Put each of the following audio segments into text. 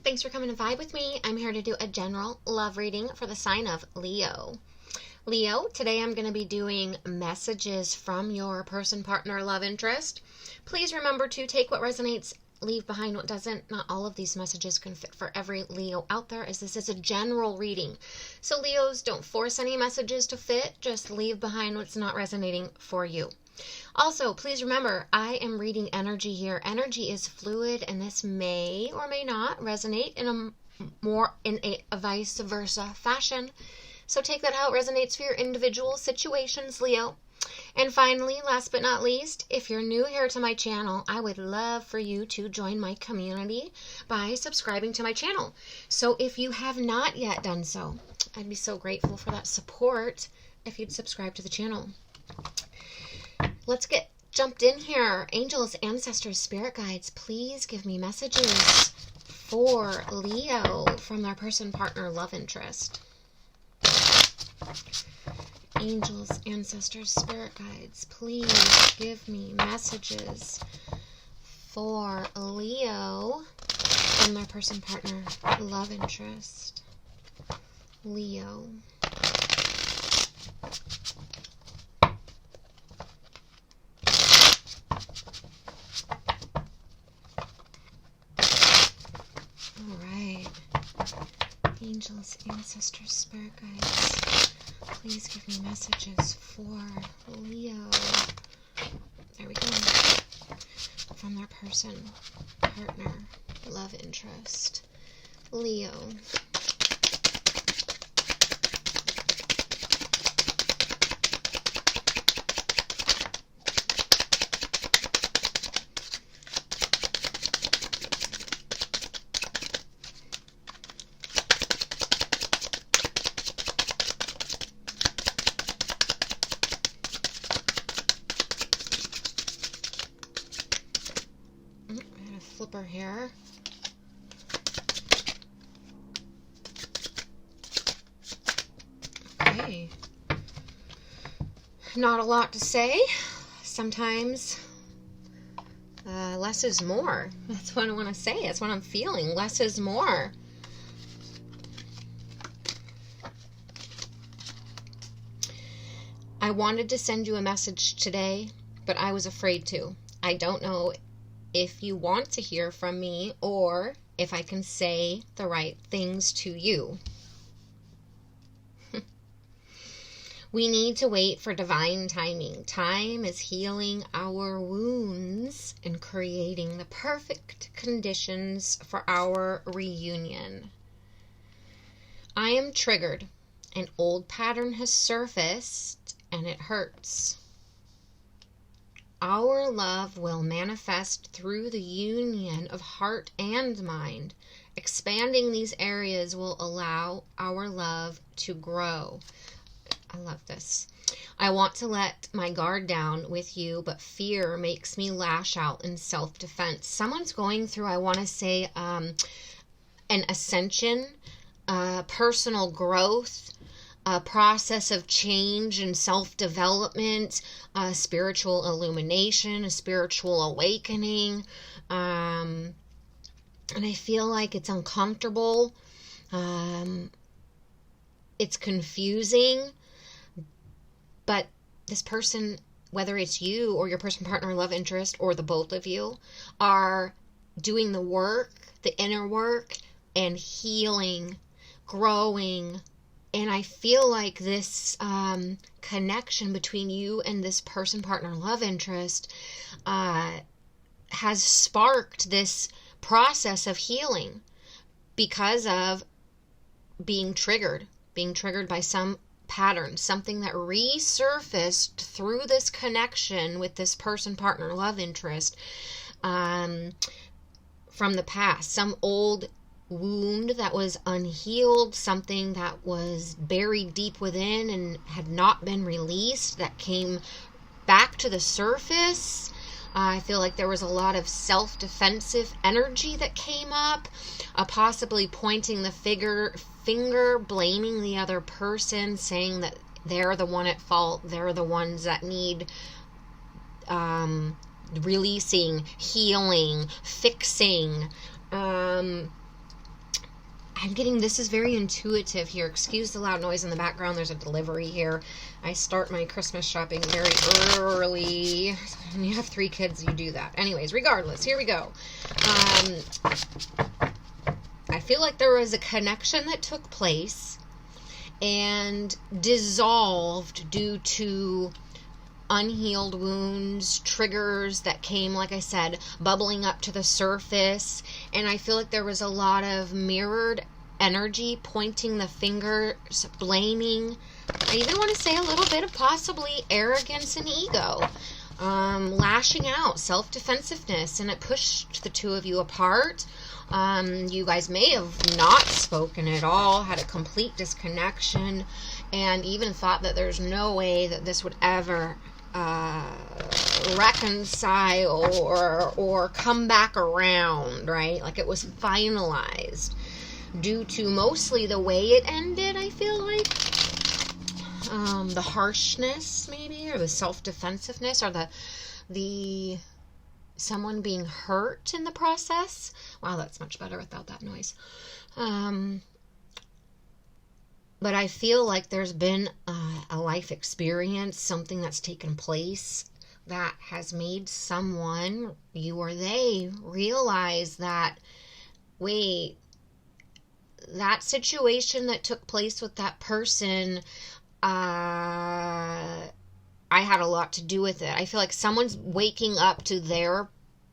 Thanks for coming to vibe with me. I'm here to do a general love reading for the sign of Leo. Leo, today I'm going to be doing messages from your person, partner, love interest. Please remember to take what resonates, leave behind what doesn't. Not all of these messages can fit for every Leo out there, as this is a general reading. So Leos, don't force any messages to fit. Just leave behind what's not resonating for you. Also, please remember, I am reading energy here. Energy is fluid, and this may or may not resonate in a vice versa fashion. So take that how it resonates for your individual situations, Leo. And finally, last but not least, if you're new here to my channel, I would love for you to join my community by subscribing to my channel. So if you have not yet done so, I'd be so grateful for that support if you'd subscribe to the channel. Let's get jumped in here. Angels, ancestors, spirit guides, please give me messages for Leo from their person, partner, love interest. Angels, ancestors, spirit guides, please give me messages for Leo from their person, partner, love interest. Leo. Angels, ancestors, spirit guides, please give me messages for Leo. There we go. From their person, partner, love interest. Leo. Flipper here. Okay. Not a lot to say. Sometimes less is more. That's what I want to say. That's what I'm feeling. Less is more. I wanted to send you a message today, but I was afraid to. I don't know if you want to hear from me or if I can say the right things to you. We need to wait for divine timing. Time is healing our wounds and creating the perfect conditions for our reunion. I am triggered. An old pattern has surfaced and it hurts. Our love will manifest through the union of heart and mind. Expanding these areas will allow our love to grow. I love this. I want to let my guard down with you, but fear makes me lash out in self-defense. Someone's going through, I want to say, an ascension, personal growth, a process of change and self-development, a spiritual illumination, a spiritual awakening. And I feel like it's uncomfortable. It's confusing. But this person, whether it's you or your person, partner, love interest, or the both of you, are doing the work, the inner work, and healing, growing. And I feel like this connection between you and this person, partner, love interest has sparked this process of healing because of being triggered by some pattern, something that resurfaced through this connection with this person, partner, love interest from the past, some old wound that was unhealed, something that was buried deep within and had not been released, that came back to the surface. I feel like there was a lot of self-defensive energy that came up, possibly pointing the finger, blaming the other person, saying that they're the one at fault, they're the ones that need releasing, healing, fixing. I'm getting, this is very intuitive here. Excuse the loud noise in the background. There's a delivery here. I start my Christmas shopping very early. When you have 3 kids, you do that. Anyways, regardless, here we go. I feel like there was a connection that took place and dissolved due to unhealed wounds, triggers that came, like I said, bubbling up to the surface. And I feel like there was a lot of mirrored energy, pointing the fingers, blaming. I even want to say a little bit of possibly arrogance and ego, lashing out, self-defensiveness, and it pushed the 2 of you apart. You guys may have not spoken at all, had a complete disconnection, and even thought that there's no way that this would ever reconcile or come back around, right? Like it was finalized due to mostly the way it ended, I feel like. The harshness, maybe, or the self-defensiveness, or the someone being hurt in the process. Wow, that's much better without that noise. But I feel like there's been a life experience, something that's taken place that has made someone, you or they, realize that, wait, that situation that took place with that person, I had a lot to do with it. I feel like someone's waking up to their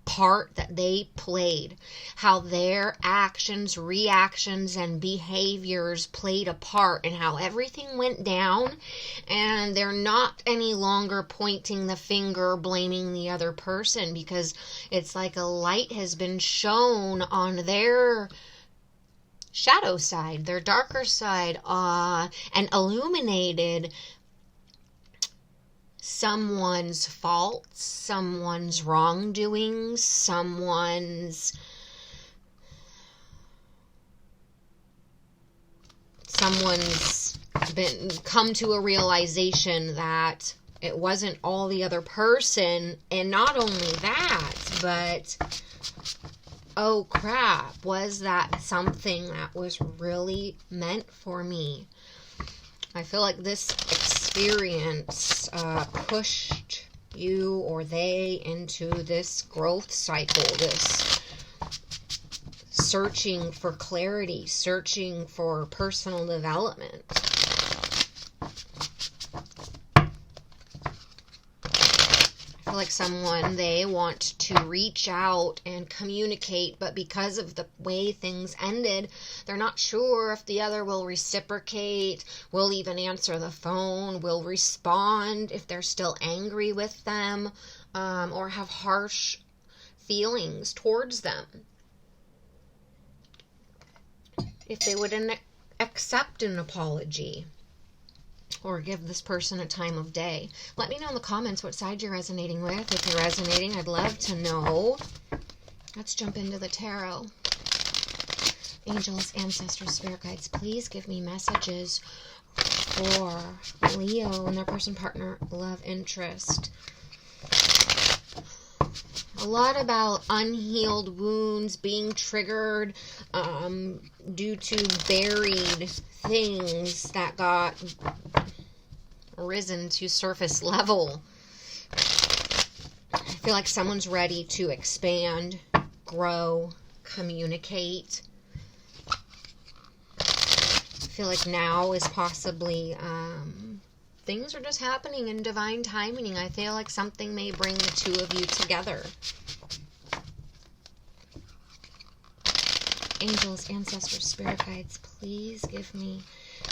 part that they played, how their actions, reactions, and behaviors played a part in how everything went down, and they're not any longer pointing the finger, blaming the other person, because it's like a light has been shown on their shadow side, their darker side, and illuminated someone's faults, someone's wrongdoings, someone's come to a realization that it wasn't all the other person. And not only that, but oh crap, was that something that was really meant for me? I feel like this experience pushed you or they into this growth cycle, this searching for clarity, searching for personal development. I feel like someone, they want to reach out and communicate, but because of the way things ended, they're not sure if the other will reciprocate, will even answer the phone, will respond, if they're still angry with them, or have harsh feelings towards them. If they wouldn't accept an apology or give this person a time of day. Let me know in the comments what side you're resonating with. If you're resonating, I'd love to know. Let's jump into the tarot. Angels, ancestors, spirit guides, please give me messages for Leo and their person, partner, love interest. A lot about unhealed wounds being triggered due to buried things that got risen to surface level. I feel like someone's ready to expand, grow, communicate. I feel like now is possibly things are just happening in divine timing. I feel like something may bring the 2 of you together. Angels, ancestors, spirit guides, please give me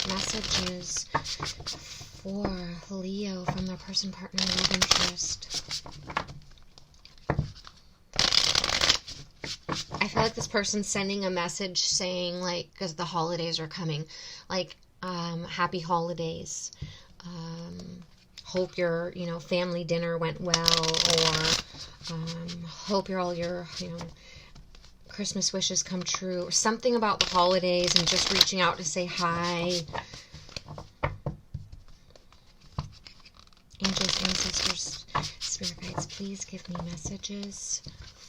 messages for Leo from their person, partner, love interest. I feel like this person's sending a message saying, like, because the holidays are coming, like, happy holidays. Hope your, family dinner went well, or hope all your, Christmas wishes come true, or something about the holidays and just reaching out to say hi. Angels, ancestors, spirit guides, please give me messages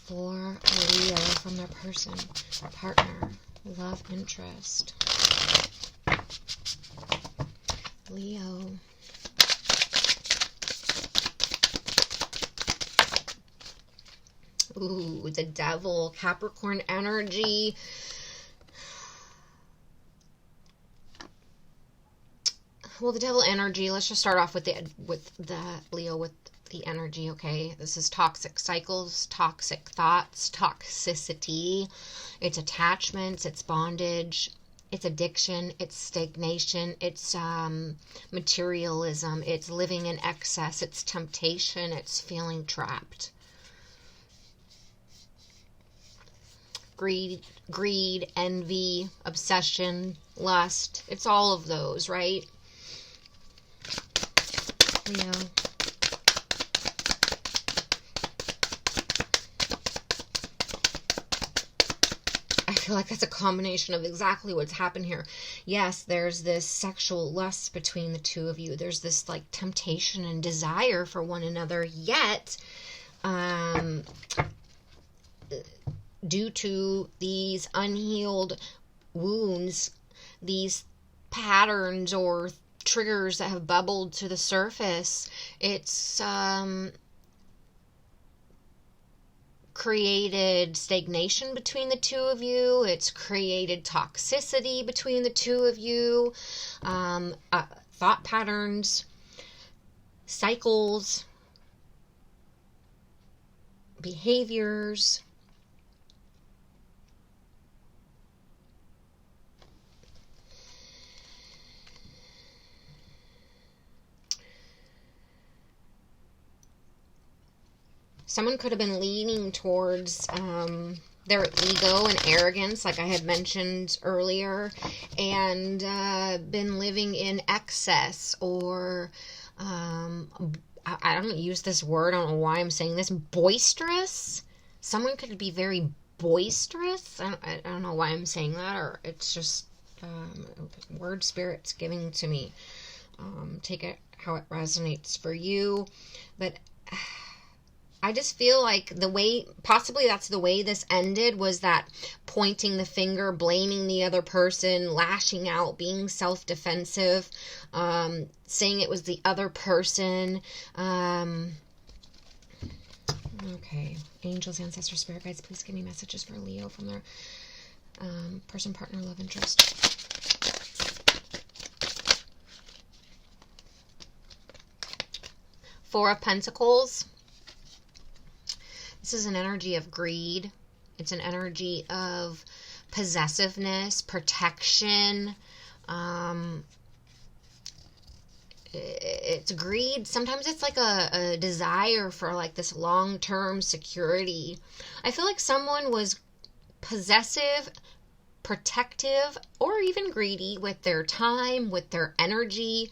for Leo from their person, partner, Love interest. Leo. Ooh, the Devil, Capricorn energy. Well, the Devil energy, let's just start off with the Leo, with the energy, okay? This is toxic cycles, toxic thoughts, toxicity. It's attachments, it's bondage, it's addiction, it's stagnation, it's materialism, it's living in excess, it's temptation, it's feeling trapped. Greed, envy, obsession, lust. It's all of those, right? Leo. I feel like that's a combination of exactly what's happened here. Yes, there's this sexual lust between the two of you. There's this like temptation and desire for one another, yet due to these unhealed wounds, these patterns or triggers that have bubbled to the surface, it's created stagnation between the two of you. It's created toxicity between the two of you, thought patterns, cycles, behaviors. Someone could have been leaning towards their ego and arrogance, like I had mentioned earlier, and been living in excess, or I don't use this word, I don't know why I'm saying this, boisterous. Someone could be very boisterous. I don't know why I'm saying that, or it's just word spirit's giving to me. Take it how it resonates for you, but I just feel like the way, possibly that's the way this ended, was that pointing the finger, blaming the other person, lashing out, being self-defensive, saying it was the other person. Okay, angels, ancestors, spirit guides, please give me messages for Leo from their person, partner, love interest. Four of Pentacles. This is an energy of greed. It's an energy of possessiveness, protection. It's greed. Sometimes it's like a desire for like this long-term security. I feel like someone was possessive, protective, or even greedy with their time, with their energy.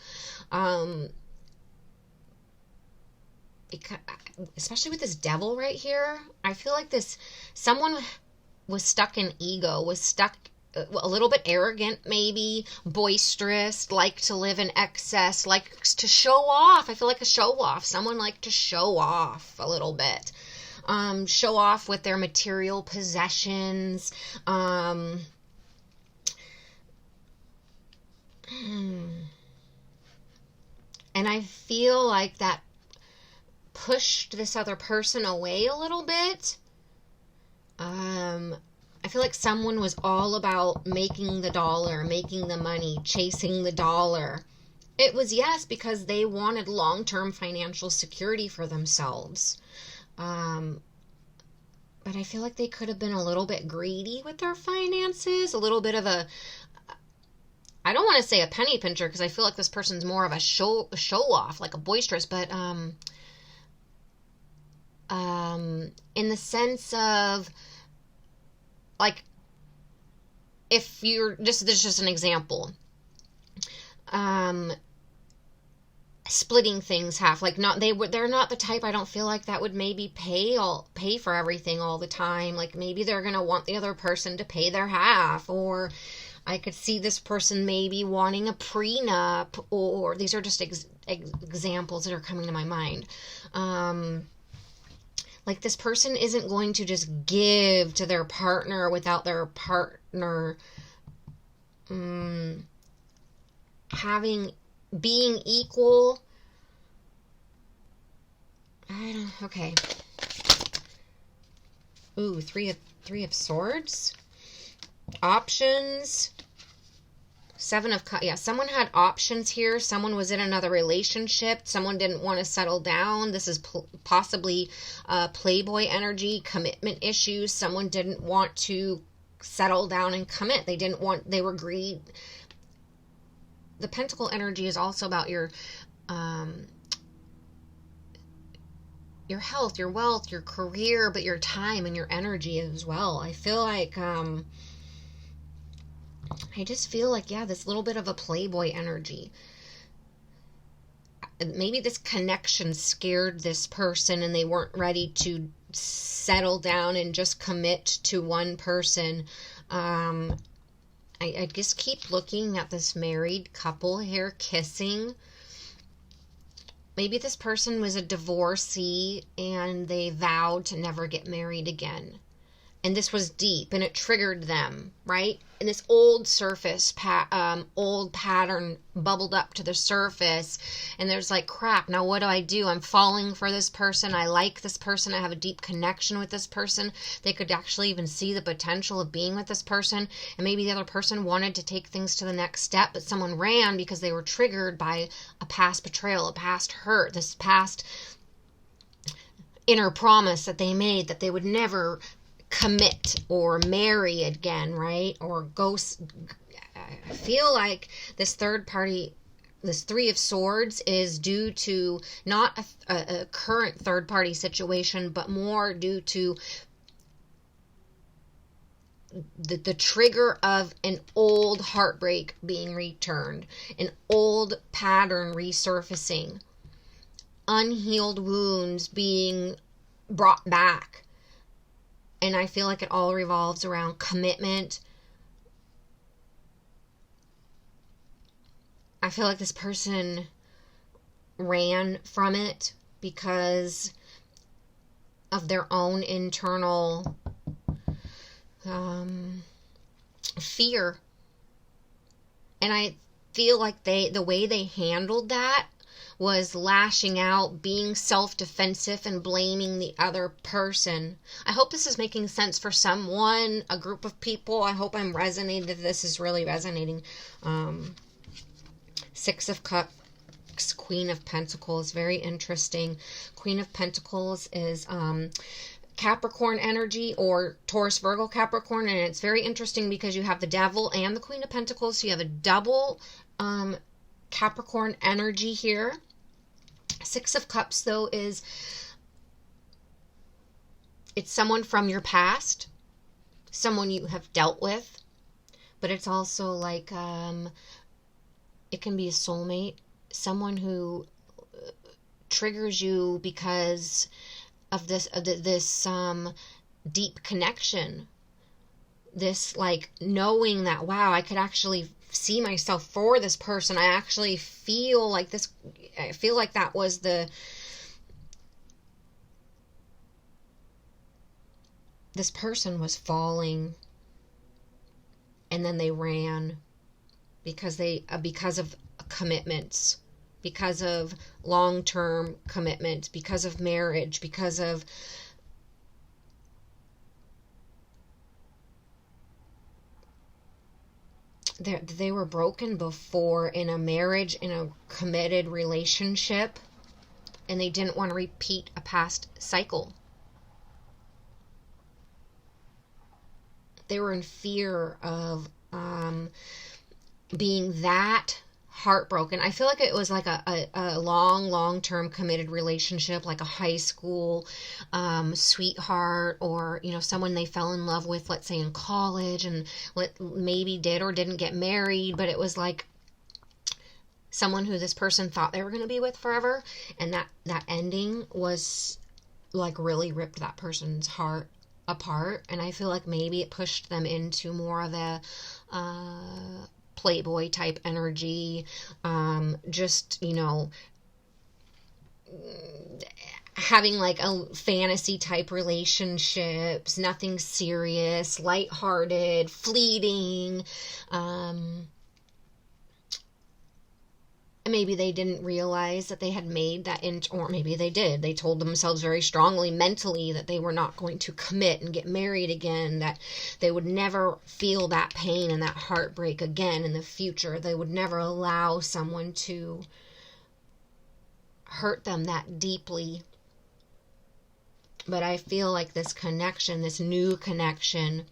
Especially with this Devil right here, I feel like someone was stuck in ego, was stuck a little bit arrogant, maybe boisterous, liked to live in excess, likes to show off. I feel like a show off. Someone liked to show off a little bit. Show off with their material possessions. And I feel like that pushed this other person away a little bit. I feel like someone was all about making the dollar, making the money, chasing the dollar. It was, yes, because they wanted long-term financial security for themselves. But I feel like they could have been a little bit greedy with their finances, a little bit of I don't want to say a penny pincher, because I feel like this person's more of a show off, like a boisterous, but in the sense of, like, if you're this is just an example, splitting things half, like, they're not the type, I don't feel like, that would maybe pay for everything all the time. Like, maybe they're gonna want the other person to pay their half, or I could see this person maybe wanting a prenup, or these are just examples that are coming to my mind. Like this person isn't going to just give to their partner without their partner being equal. Okay. Ooh, three of swords. Options. Seven of Cups. Yeah, someone had options here. Someone was in another relationship. Someone didn't want to settle down. This is possibly playboy energy, commitment issues. Someone didn't want to settle down and commit. They were greedy. The Pentacle energy is also about your health, your wealth, your career, but your time and your energy as well. I feel like this little bit of a playboy energy. Maybe this connection scared this person and they weren't ready to settle down and just commit to one person. I just keep looking at this married couple here kissing. Maybe this person was a divorcee and they vowed to never get married again. And this was deep and it triggered them, right? And this old old pattern bubbled up to the surface. And there's like, crap, now what do? I'm falling for this person. I like this person. I have a deep connection with this person. They could actually even see the potential of being with this person. And maybe the other person wanted to take things to the next step, but someone ran because they were triggered by a past betrayal, a past hurt, this past inner promise that they made that they would never commit or marry again, right? Or go. I feel like this third party, this Three of Swords, is due to not a current third party situation, but more due to the trigger of an old heartbreak being returned, an old pattern resurfacing, unhealed wounds being brought back. And I feel like it all revolves around commitment. I feel like this person ran from it because of their own internal fear. And I feel like the way they handled that was lashing out, being self-defensive, and blaming the other person. I hope this is making sense for someone, a group of people. I hope I'm resonating, that this is really resonating. Six of Cups, Queen of Pentacles, very interesting. Queen of Pentacles is Capricorn energy, or Taurus, Virgo, Capricorn, and it's very interesting because you have the Devil and the Queen of Pentacles, so you have a double Capricorn energy here. Six of Cups, though, it's someone from your past, someone you have dealt with, but it's also like it can be a soulmate, someone who triggers you because of this deep connection, this like knowing that, wow, I could actually see myself for this person. I actually feel like this. I feel like that was this person was falling, and then they ran because of commitments, because of long-term commitment, because of marriage, because of they were broken before in a marriage, in a committed relationship, and they didn't want to repeat a past cycle. They were in fear of being that heartbroken. I feel like it was like a long-term committed relationship, like a high school sweetheart, or someone they fell in love with, let's say in college, and maybe did or didn't get married, but it was like someone who this person thought they were going to be with forever, and that ending was like really ripped that person's heart apart. And I feel like maybe it pushed them into more of a playboy type energy, just having like a fantasy type relationships, nothing serious, lighthearted, fleeting. Um, Maybe they didn't realize that they had made that or maybe they did. They told themselves very strongly mentally that they were not going to commit and get married again, that they would never feel that pain and that heartbreak again in the future. They would never allow someone to hurt them that deeply. But I feel like this connection, this new connection,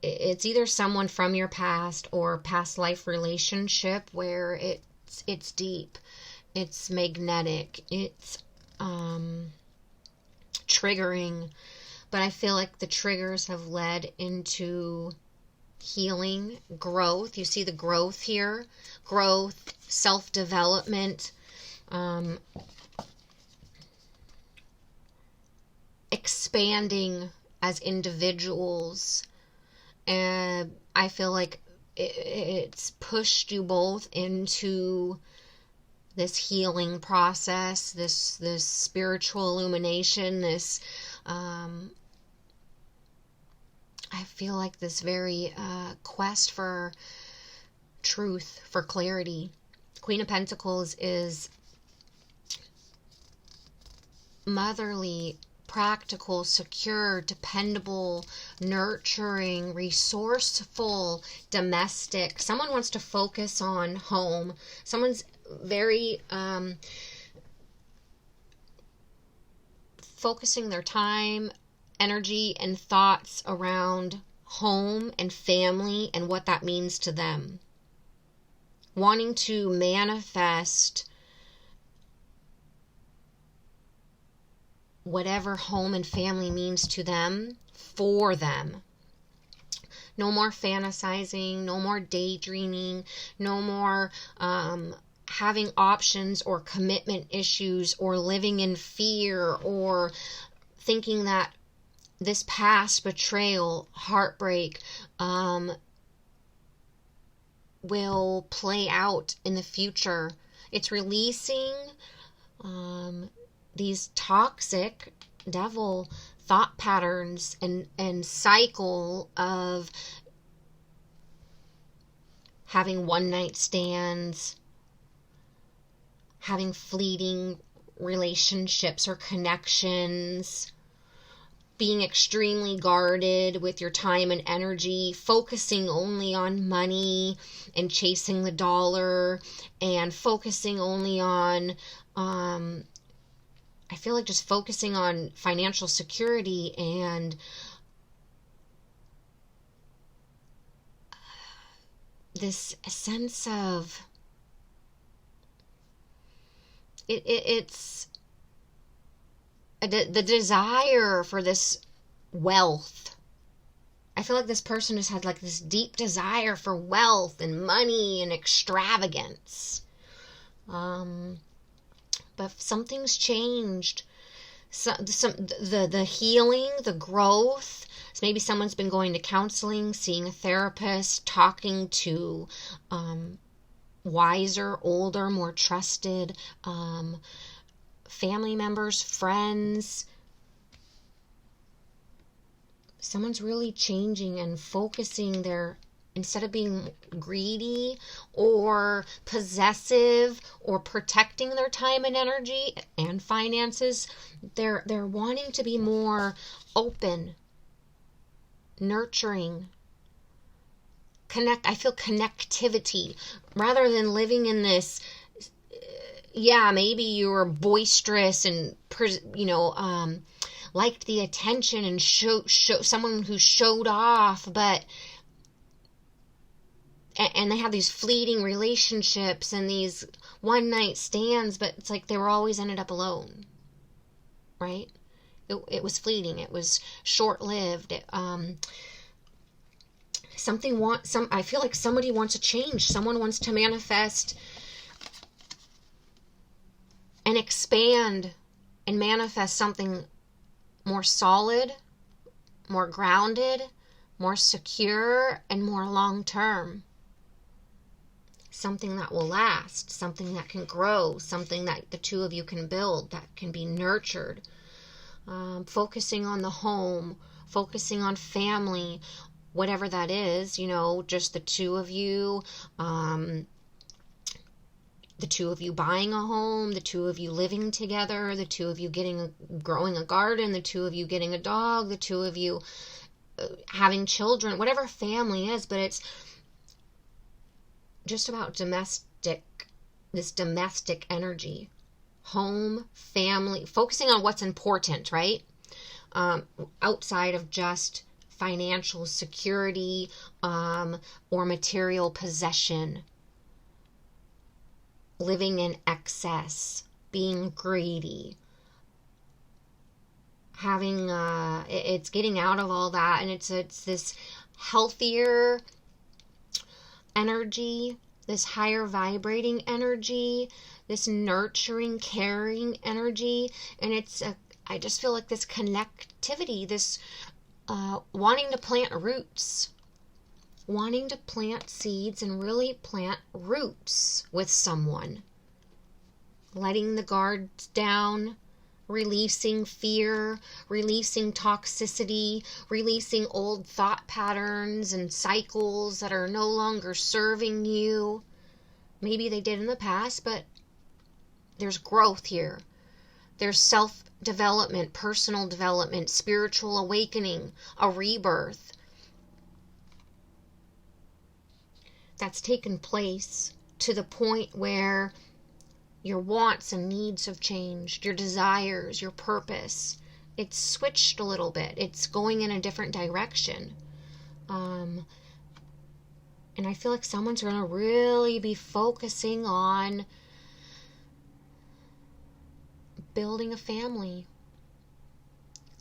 it's either someone from your past or past life relationship where it's deep, it's magnetic, it's triggering. But I feel like the triggers have led into healing, growth. You see the growth here, growth, self-development, expanding as individuals. And I feel like it's pushed you both into this healing process, this spiritual illumination, this I feel like this very quest for truth, for clarity. Queen of Pentacles is motherly, practical, secure, dependable, nurturing, resourceful, domestic. Someone wants to focus on home. Someone's very focusing their time, energy, and thoughts around home and family and what that means to them. Wanting to manifest whatever home and family means to them, for them. No more fantasizing, no more daydreaming, no more having options or commitment issues or living in fear or thinking that this past betrayal, heartbreak, will play out in the future. It's releasing these toxic devil thought patterns and cycle of having one night stands, having fleeting relationships or connections, being extremely guarded with your time and energy, focusing only on money and chasing the dollar, and focusing only on I feel like just focusing on financial security and this sense of it's the desire for this wealth. I feel like this person has had like this deep desire for wealth and money and extravagance. But something's changed. The healing, the growth. So maybe someone's been going to counseling, seeing a therapist, talking to wiser, older, more trusted family members, friends. Someone's really changing and focusing their, instead of being greedy or possessive or protecting their time and energy and finances, they're wanting to be more open, nurturing, I feel connectivity rather than living in this. Yeah, maybe you were boisterous and liked the attention and show someone who showed off, but and they have these fleeting relationships and these one night stands, but it's like they were always ended up alone, right? It was fleeting. It was short lived. I feel like somebody wants to change. Someone wants to manifest and expand and manifest something more solid, more grounded, more secure, and more long term. something that will last, something that can grow, something that the two of you can build, that can be nurtured. Focusing on the home, focusing on family, whatever that is, just the two of you, buying a home, the two of you living together, the two of you growing a garden, the two of you getting a dog, the two of you having children, whatever family is, but it's just about this domestic energy, home, family, focusing on what's important, right? Outside of just financial security, or material possession, living in excess, being greedy, having, it's getting out of all that, and it's this healthier energy, this higher vibrating energy, this nurturing, caring energy, and I just feel like this connectivity, this wanting to plant roots, wanting to plant seeds and really plant roots with someone, letting the guards down, releasing fear, releasing toxicity, releasing old thought patterns and cycles that are no longer serving you. Maybe they did in the past, but there's growth here. There's self-development, personal development, spiritual awakening, a rebirth that's taken place to the point where your wants and needs have changed, your desires, your purpose. It's switched a little bit. It's going in a different direction. And I feel like someone's going to really be focusing on building a family,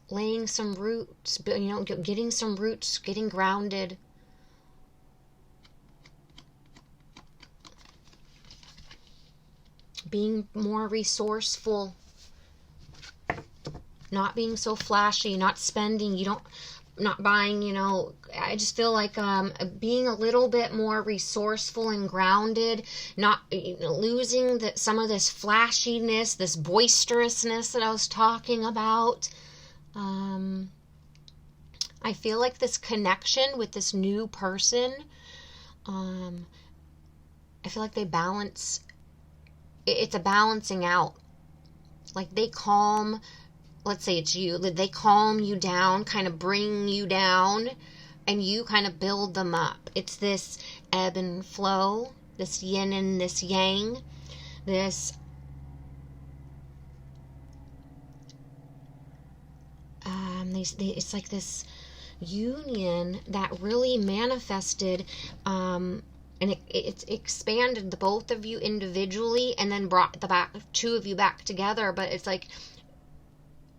laying some roots, getting some roots, getting grounded. Being more resourceful, not being so flashy, not spending, not buying, I just feel like being a little bit more resourceful and grounded, not losing some of this flashiness, this boisterousness that I was talking about. I feel like this connection with this new person, I feel like they balance. It's a balancing out. Like they calm, let's say it's you, they calm you down, kind of bring you down, and you kind of build them up. It's this ebb and flow, this yin and this yang, this it's like this union that really manifested, and it's expanded the both of you individually and then brought the two of you back together. But it's like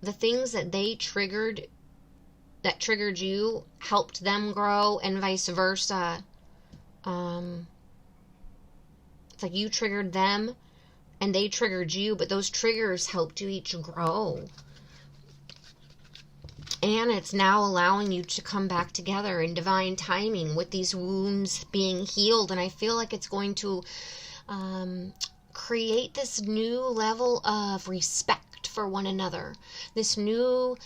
the things that triggered you helped them grow, and vice versa. It's like you triggered them and they triggered you, but those triggers helped you each grow. And it's now allowing you to come back together in divine timing with these wounds being healed. And I feel like it's going to create this new level of respect for one another, this new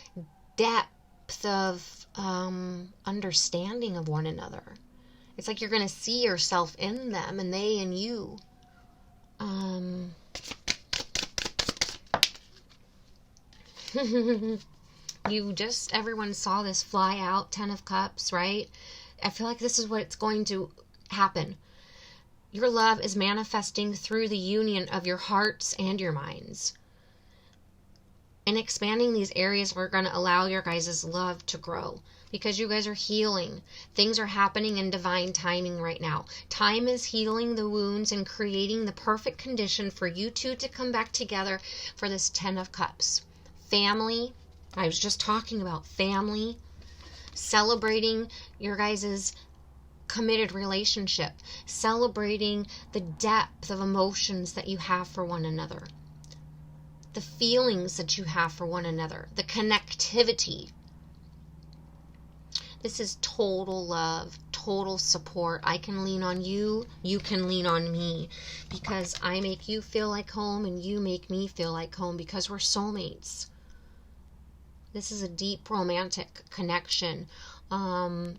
depth of understanding of one another. It's like you're going to see yourself in them and they in you. Everyone saw this fly out, 10 of Cups, right? I feel like this is what's going to happen. Your love is manifesting through the union of your hearts and your minds. And expanding these areas are going to allow your guys' love to grow. Because you guys are healing. Things are happening in divine timing right now. Time is healing the wounds and creating the perfect condition for you two to come back together for this 10 of Cups. Family. I was just talking about family, celebrating your guys' committed relationship, celebrating the depth of emotions that you have for one another, the feelings that you have for one another, the connectivity. This is total love, total support. I can lean on you, you can lean on me, because I make you feel like home and you make me feel like home, because we're soulmates. This is a deep romantic connection. I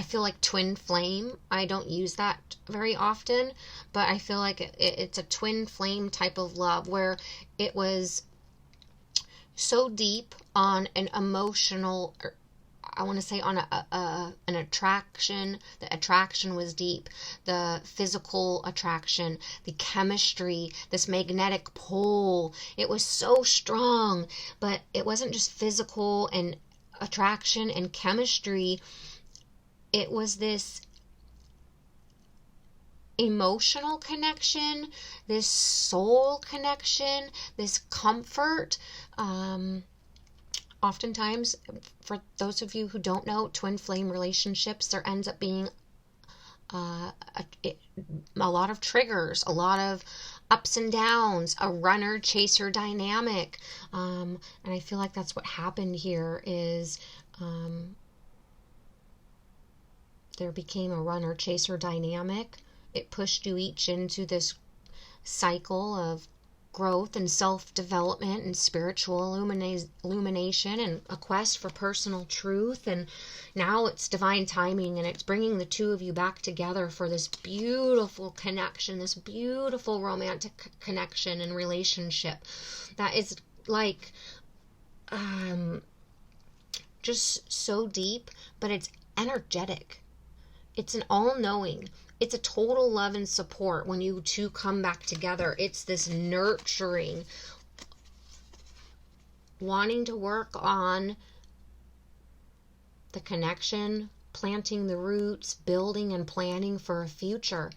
feel like twin flame. I don't use that very often, but I feel like it's a twin flame type of love where it was so deep on an emotional, I want to say on an attraction. The attraction was deep. The physical attraction, the chemistry, this magnetic pull. It was so strong, but it wasn't just physical and attraction and chemistry. It was this emotional connection, this soul connection, this comfort. Oftentimes, for those of you who don't know, twin flame relationships, there ends up being a lot of triggers, a lot of ups and downs, a runner-chaser dynamic. And I feel like that's what happened here is there became a runner-chaser dynamic. It pushed you each into this cycle of growth and self-development and spiritual illumination and a quest for personal truth. And now it's divine timing, and it's bringing the two of you back together for this beautiful connection, this beautiful romantic connection and relationship that is like just so deep, but it's energetic. It's an all-knowing. It's a total love and support when you two come back together. It's this nurturing, wanting to work on the connection, planting the roots, building and planning for a future.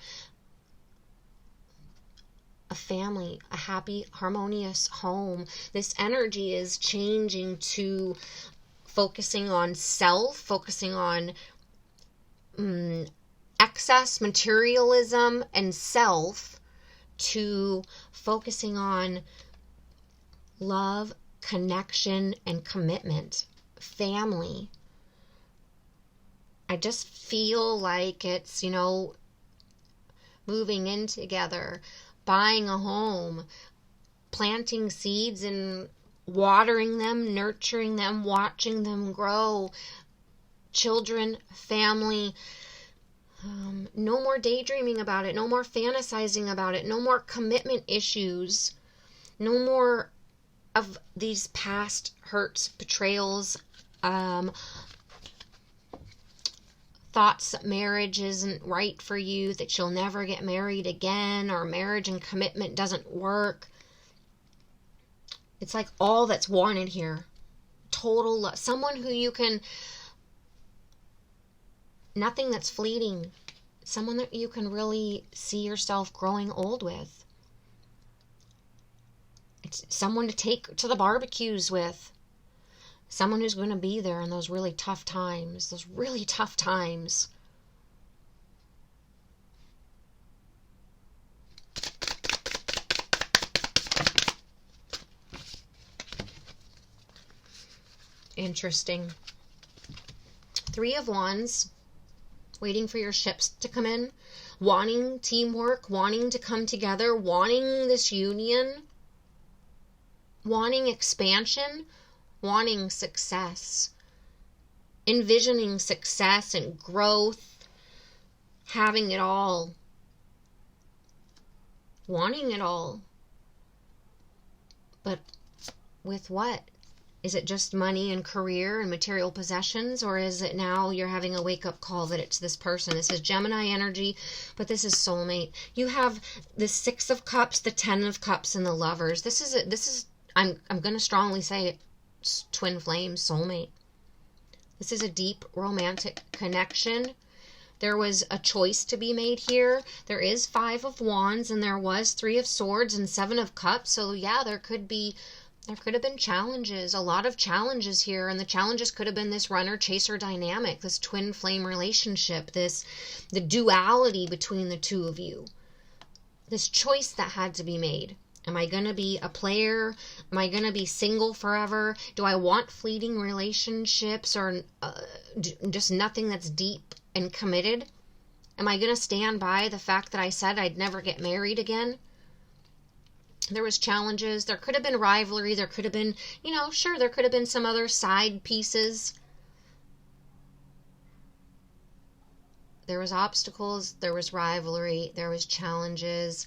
A family, a happy, harmonious home. This energy is changing to focusing on self, focusing on excess materialism and self, to focusing on love, connection, and commitment, family. I just feel like it's, moving in together, buying a home, planting seeds and watering them, nurturing them, watching them grow. Children, family, no more daydreaming about it, no more fantasizing about it, no more commitment issues, no more of these past hurts, betrayals, thoughts that marriage isn't right for you, that you'll never get married again, or marriage and commitment doesn't work. It's like all that's wanted here. Total love. Someone who you can, nothing that's fleeting. Someone that you can really see yourself growing old with. It's someone to take to the barbecues with. Someone who's going to be there in those really tough times. Those really tough times. Interesting. 3 of Wands. Waiting for your ships to come in. Wanting teamwork. Wanting to come together. Wanting this union. Wanting expansion. Wanting success. Envisioning success and growth. Having it all. Wanting it all. But with what? Is it just money and career and material possessions? Or is it now you're having a wake-up call that it's this person? This is Gemini energy, but this is soulmate. You have the 6 of Cups, the 10 of Cups, and the Lovers. This is I'm going to strongly say it's twin flame, soulmate. This is a deep romantic connection. There was a choice to be made here. There is 5 of Wands, and there was 3 of Swords and 7 of Cups. So yeah, there could have been challenges, a lot of challenges here, and the challenges could have been this runner-chaser dynamic, this twin flame relationship, the duality between the two of you, this choice that had to be made. Am I going to be a player? Am I going to be single forever? Do I want fleeting relationships or just nothing that's deep and committed? Am I going to stand by the fact that I said I'd never get married again? There was challenges. There could have been rivalry. There could have been, sure, there could have been some other side pieces. There was obstacles. There was rivalry. There was challenges.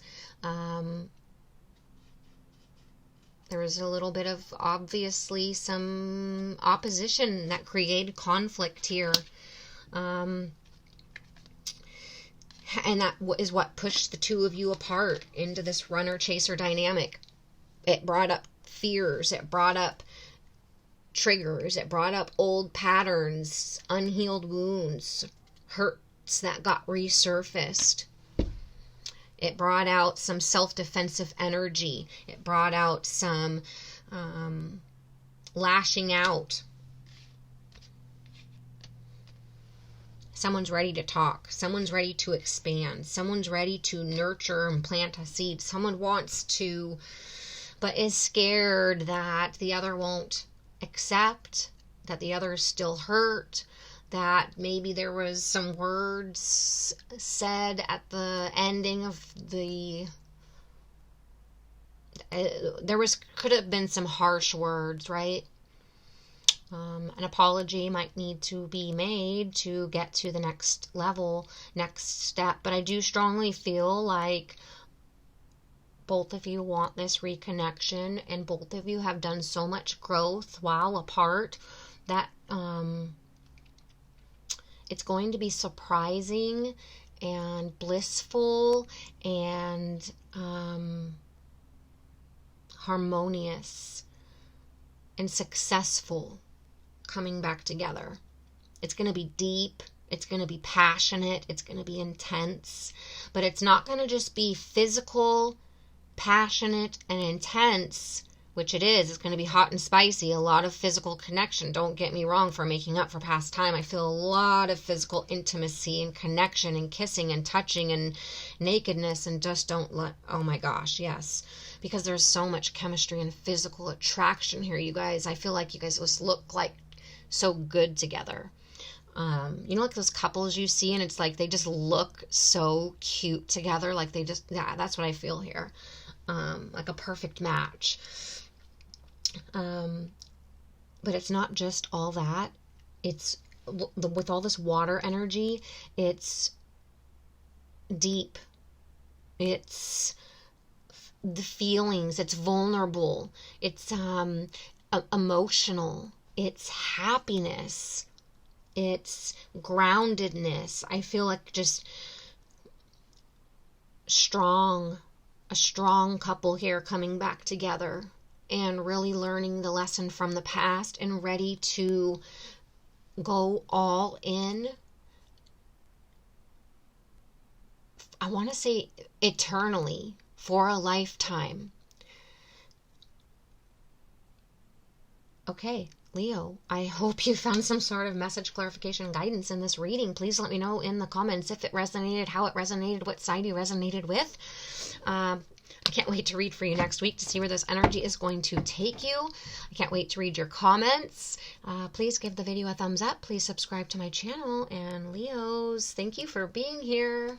There was a little bit of, obviously, some opposition that created conflict here. And that is what pushed the two of you apart into this runner-chaser dynamic. It brought up fears. It brought up triggers. It brought up old patterns, unhealed wounds, hurts that got resurfaced. It brought out some self-defensive energy. It brought out some lashing out. Someone's ready to talk. Someone's ready to expand. Someone's ready to nurture and plant a seed. Someone wants to, but is scared that the other won't accept, that the other is still hurt, that maybe there was some words said at the ending of could have been some harsh words, right? An apology might need to be made to get to the next level, next step. But I do strongly feel like both of you want this reconnection, and both of you have done so much growth while apart that it's going to be surprising and blissful and harmonious and successful coming back together. It's going to be deep. It's going to be passionate. It's going to be intense. But it's not going to just be physical, passionate, and intense, which it is. It's going to be hot and spicy, a lot of physical connection. Don't get me wrong, for making up for past time. I feel a lot of physical intimacy and connection and kissing and touching and nakedness, and just don't let, oh my gosh, yes. Because there's so much chemistry and physical attraction here, you guys. I feel like you guys just look like so good together. Like those couples you see and it's like they just look so cute together. Like they just, yeah, that's what I feel here. Like a perfect match. But it's not just all that. It's with all this water energy, it's deep. It's the feelings. It's vulnerable. It's emotional. It's happiness. It's groundedness. I feel like just a strong couple here coming back together and really learning the lesson from the past and ready to go all in. I want to say eternally, for a lifetime. Okay, Leo, I hope you found some sort of message, clarification, guidance in this reading. Please let me know in the comments if it resonated, how it resonated, what side you resonated with. I can't wait to read for you next week to see where this energy is going to take you. I can't wait to read your comments. Please give the video a thumbs up. Please subscribe to my channel. And Leos, thank you for being here.